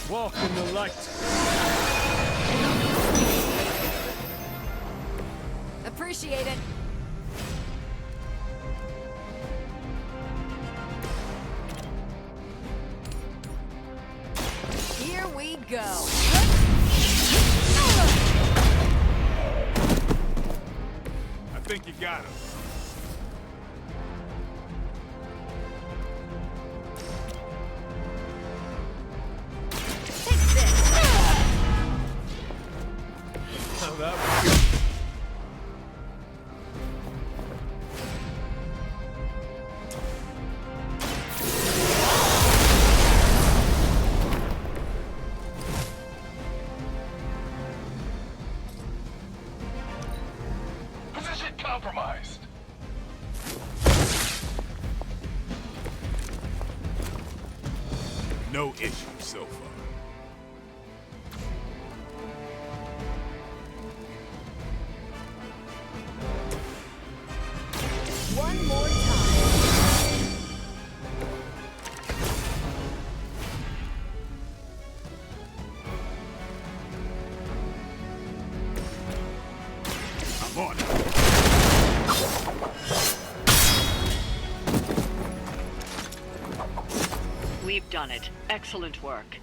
Walk in the light. Appreciate it. Here we go. I think you got him. Now that was... Position compromised! No issue so far. One more time. I'm on it. We've done it. Excellent work.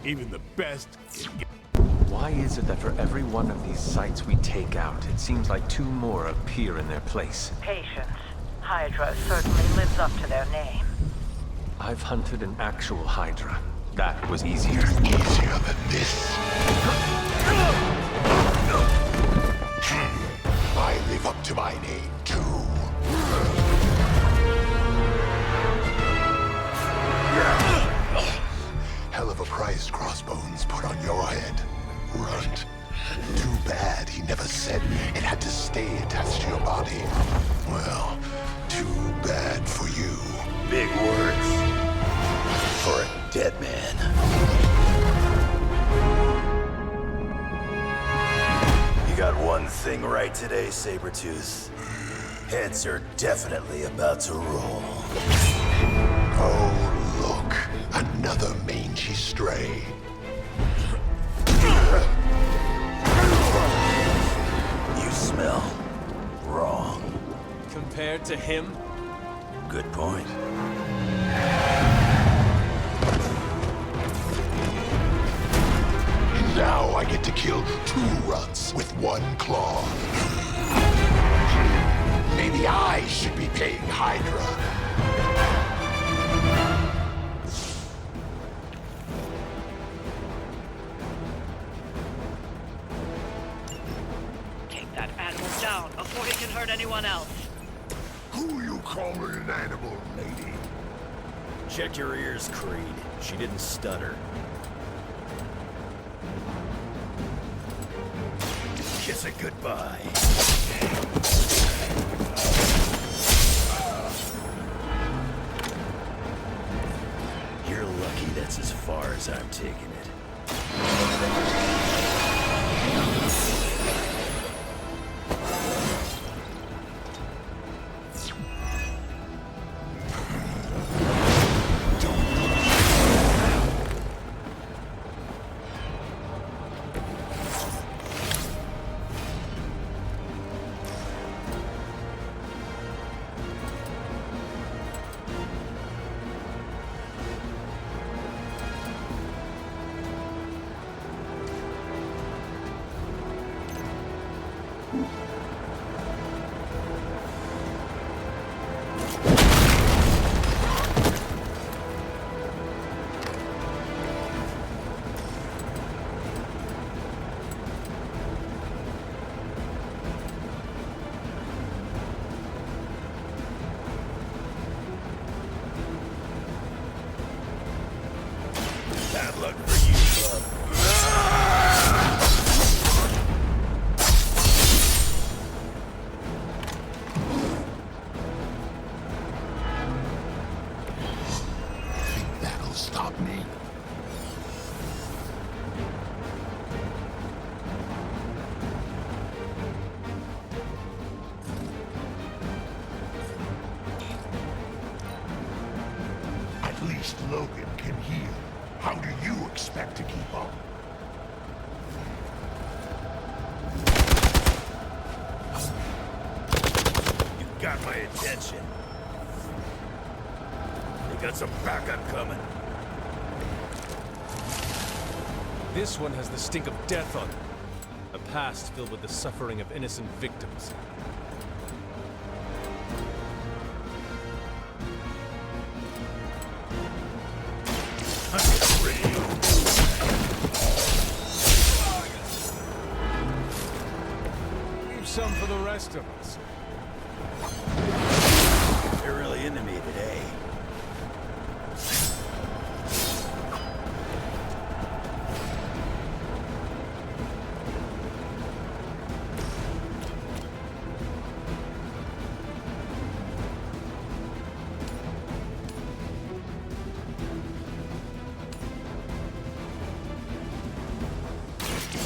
Even the best can get... Why is it that for every one of these sites we take out, it seems like two more appear in their place? Patience. Hydra certainly lives up to their name. I've hunted an actual Hydra. That was easier. Easier than this. I live up to my name, too. Hell of a price Crossbones put on your head, Runt. Too bad he never said it had to stay attached to your body. Well, too bad for you. Big words for a dead man. You got one thing right today, Sabretooth. Heads are definitely about to roll. Oh, look. Another mangy stray. You smell wrong. Compared to him? Good point. Now I get to kill two runts with one claw. Maybe I should be paying Hydra. hurt anyone else. Who you calling an animal, lady? Check your ears, Creed. She didn't stutter. Kiss it goodbye. You're lucky that's as far as I'm taking it. Bad luck for you, bub. Think that'll stop me? At least Logan can heal. How do you expect to keep up? You got my attention. They got some backup coming. This one has the stink of death on it. A past filled with the suffering of innocent victims. Leave some for the rest of us. They're really into me today.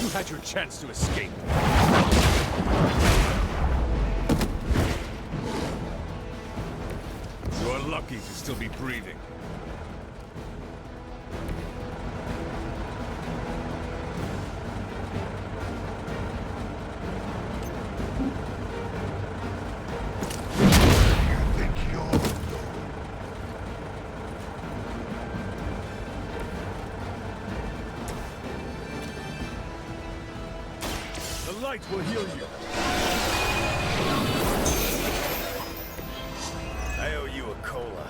You had your chance to escape. You are lucky to still be breathing. You think you're The light will heal you. I owe you a cola.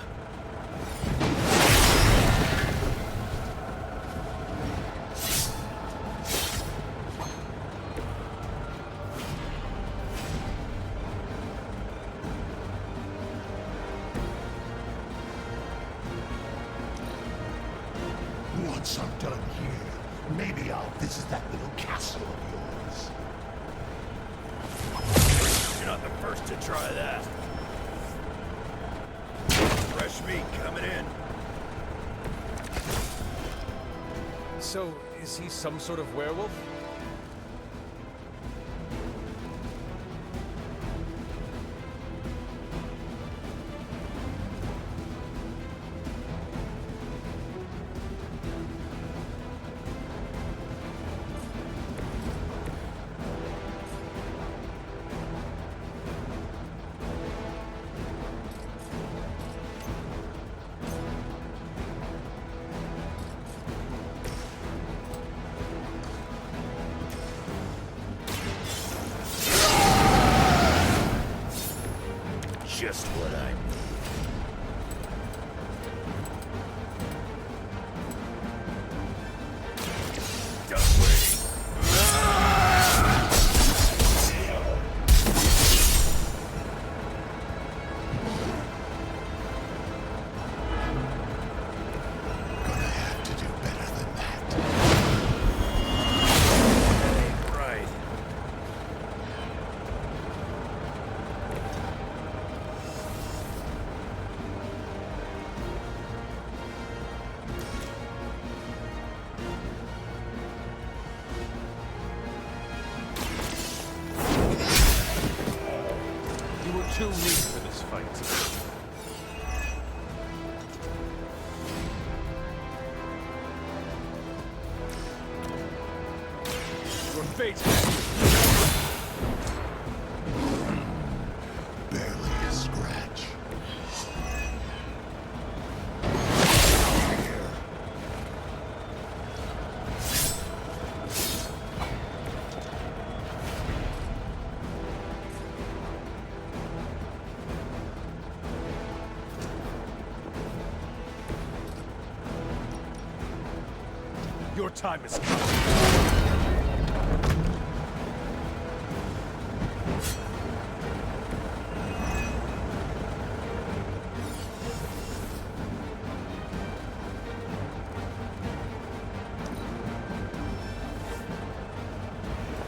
Once I'm done here, maybe I'll visit that little castle of yours. You're not the first to try that. Fresh meat coming in. So, is he some sort of werewolf? too weak for this fight. Your fate. Barely a scratch. Your time is come.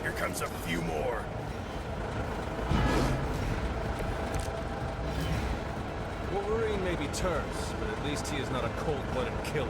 Here comes a few more. Wolverine may be terse, but at least he is not a cold-blooded killer.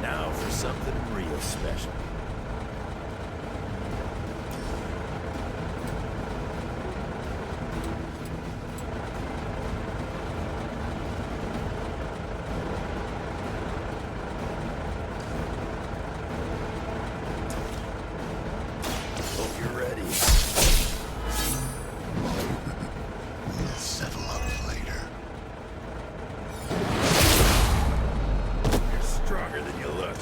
Now for something real special. Hope you're ready. We'll settle up later. You're stronger than you look.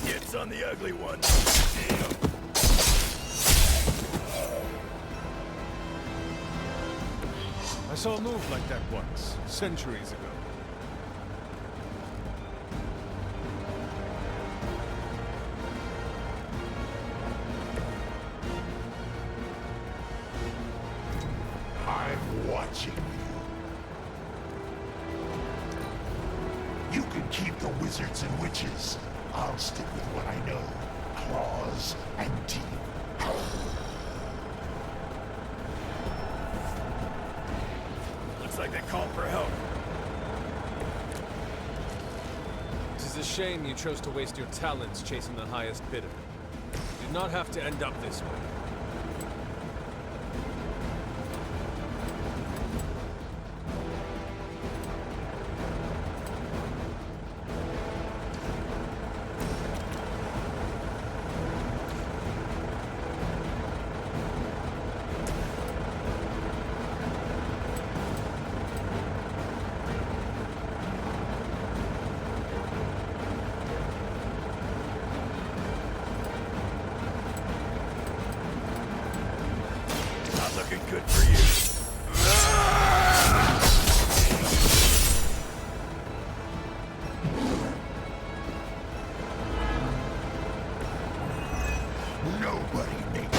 It's on the ugly one. I saw a move like that once, centuries ago. I'm watching you. You can keep the wizards and witches. I'll stick with what I know. Claws and teeth. Looks like they called for help. It is a shame you chose to waste your talents chasing the highest bidder. You did not have to end up this way. Not looking good for you. Nobody makes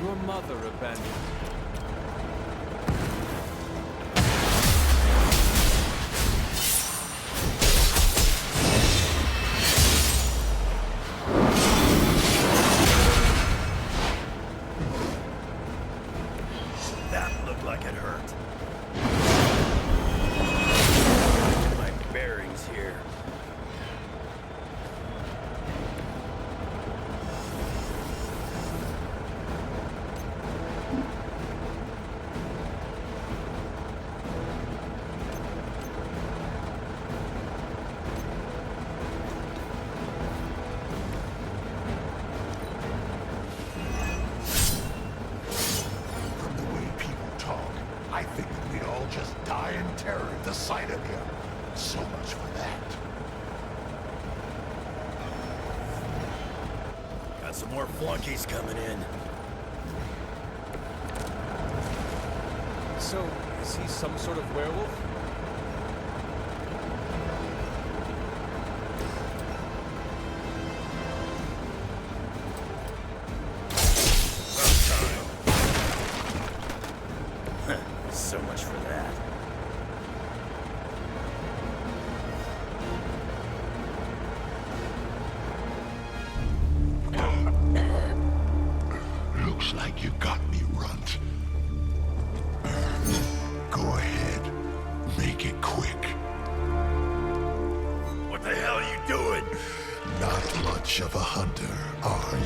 Your mother abandoned you. That looked like it hurt. My bearings here. I think that we'd all just die in terror at the sight of you. So much for that. Got some more flunkies coming in. So, is he some sort of werewolf? So much for that. Looks like you got me, Runt. Go ahead. Make it quick. What the hell are you doing? Not much of a hunter, are you?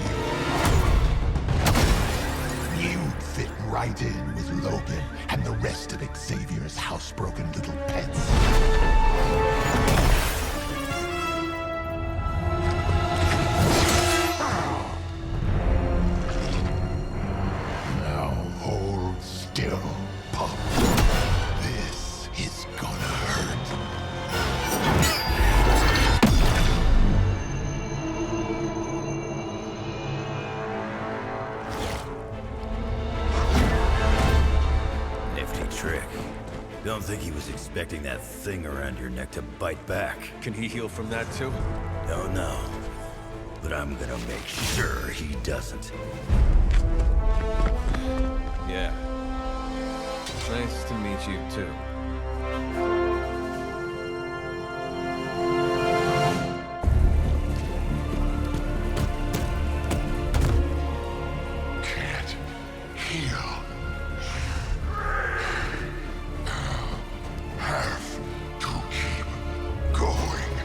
You'd fit right in with Logan and the rest of Xavier's housebroken little pets. Now hold still, pup. This is gonna hurt. Nifty trick. Don't think he was expecting that thing around your neck to bite back. Can he heal from that too? Don't know. But I'm gonna make sure he doesn't. Yeah. Nice to meet you too. Can't heal. Have to keep going.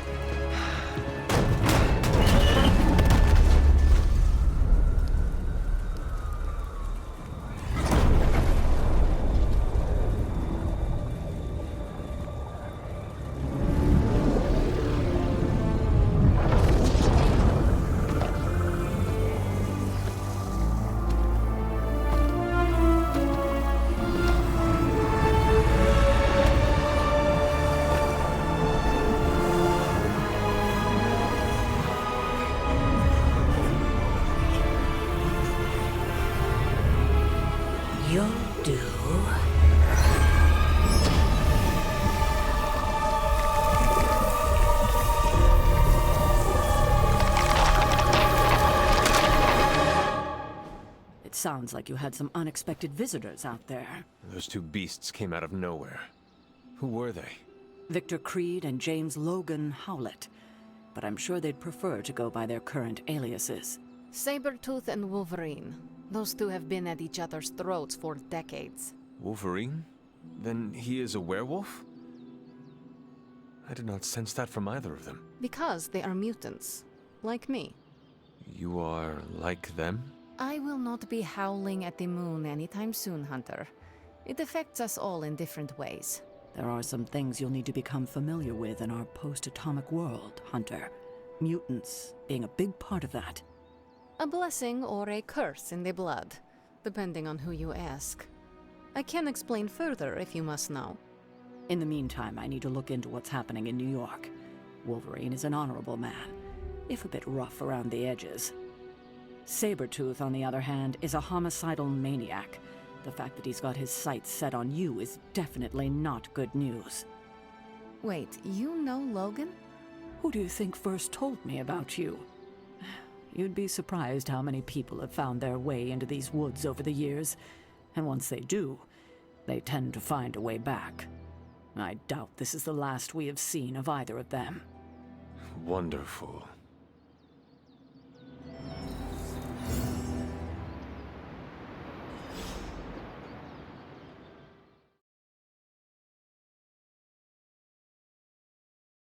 You'll do. It sounds like you had some unexpected visitors out there. Those two beasts came out of nowhere. Who were they? Victor Creed and James Logan Howlett. But I'm sure they'd prefer to go by their current aliases. Sabretooth and Wolverine. Those two have been at each other's throats for decades. Wolverine? Then he is a werewolf? I did not sense that from either of them. Because they are mutants. Like me. You are like them? I will not be howling at the moon anytime soon, Hunter. It affects us all in different ways. There are some things you'll need to become familiar with in our post-atomic world, Hunter. Mutants being a big part of that. A blessing or a curse in the blood, depending on who you ask. I can explain further if you must know. In the meantime, I need to look into what's happening in New York. Wolverine is an honorable man, if a bit rough around the edges. Sabretooth, on the other hand, is a homicidal maniac. The fact that he's got his sights set on you is definitely not good news. Wait, you know Logan? Who do you think first told me about you? You'd be surprised how many people have found their way into these woods over the years, and once they do, they tend to find a way back. I doubt this is the last we have seen of either of them. Wonderful.